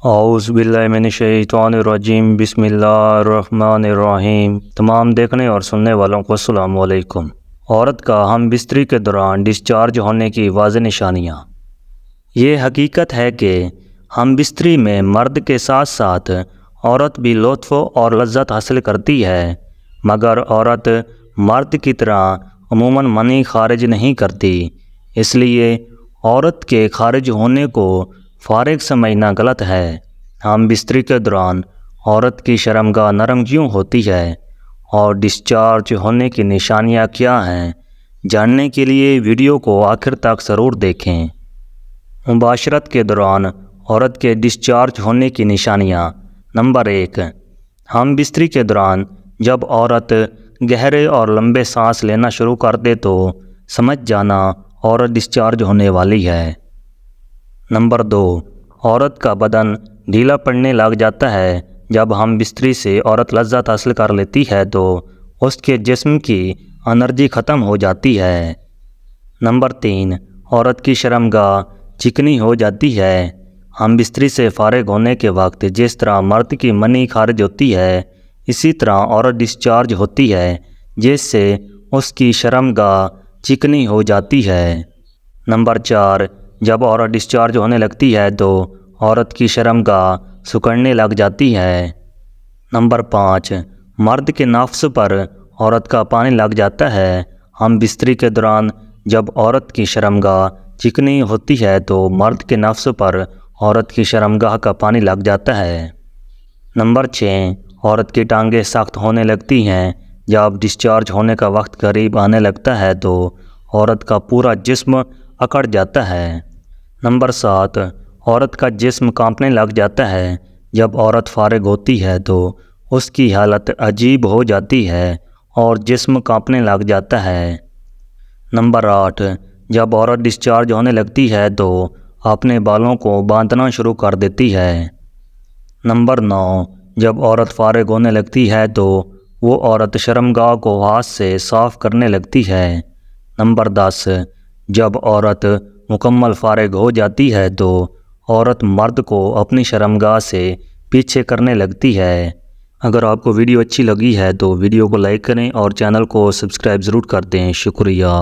اعوذ باللہ من الشیطان الرجیم، بسم اللہ الرحمن الرحیم۔ تمام دیکھنے اور سننے والوں کو السلام علیکم۔ عورت کا ہم بستری کے دوران ڈسچارج ہونے کی واضح نشانیاں۔ یہ حقیقت ہے کہ ہم بستری میں مرد کے ساتھ ساتھ عورت بھی لطف اور لذت حاصل کرتی ہے، مگر عورت مرد کی طرح عموماً منی خارج نہیں کرتی۔ اس لیے عورت کے خارج ہونے کو فارغ سمجھنا غلط ہے۔ ہم بستری کے دوران عورت کی شرمگاہ نرم کیوں ہوتی ہے اور ڈسچارج ہونے کی نشانیاں کیا ہیں، جاننے کے لیے ویڈیو کو آخر تک ضرور دیکھیں۔ مباشرت کے دوران عورت کے ڈسچارج ہونے کی نشانیاں۔ نمبر 1، ہم بستری کے دوران جب عورت گہرے اور لمبے سانس لینا شروع کر دے تو سمجھ جانا عورت ڈسچارج ہونے والی ہے۔ نمبر 2، عورت کا بدن ڈھیلا پڑنے لگ جاتا ہے۔ جب ہم بستری سے عورت لذت حاصل کر لیتی ہے تو اس کے جسم کی انرجی ختم ہو جاتی ہے۔ نمبر 3، عورت کی شرمگاہ چکنی ہو جاتی ہے۔ ہم بستری سے فارغ ہونے کے وقت جس طرح مرد کی منی خارج ہوتی ہے، اسی طرح عورت ڈسچارج ہوتی ہے، جس سے اس کی شرمگاہ چکنی ہو جاتی ہے۔ نمبر 4، جب عورت ڈسچارج ہونے لگتی ہے تو عورت کی شرمگاہ سکڑنے لگ جاتی ہے۔ نمبر 5، مرد کے نفس پر عورت کا پانی لگ جاتا ہے۔ ہم بستری کے دوران جب عورت کی شرمگاہ چکنی ہوتی ہے تو مرد کے نفس پر عورت کی شرمگاہ کا پانی لگ جاتا ہے۔ نمبر 6، عورت کی ٹانگیں سخت ہونے لگتی ہیں۔ جب ڈسچارج ہونے کا وقت قریب آنے لگتا ہے تو عورت کا پورا جسم اکڑ جاتا ہے۔ نمبر 7، عورت کا جسم کانپنے لگ جاتا ہے۔ جب عورت فارغ ہوتی ہے تو اس کی حالت عجیب ہو جاتی ہے اور جسم کانپنے لگ جاتا ہے۔ نمبر 8، جب عورت ڈسچارج ہونے لگتی ہے تو اپنے بالوں کو باندھنا شروع کر دیتی ہے۔ نمبر 9، جب عورت فارغ ہونے لگتی ہے تو وہ عورت شرمگاہ کو ہاتھ سے صاف کرنے لگتی ہے۔ نمبر 10، جب عورت مکمل فارغ ہو جاتی ہے تو عورت مرد کو اپنی شرمگاہ سے پیچھے کرنے لگتی ہے۔ اگر آپ کو ویڈیو اچھی لگی ہے تو ویڈیو کو لائک کریں اور چینل کو سبسکرائب ضرور کر دیں۔ شکریہ۔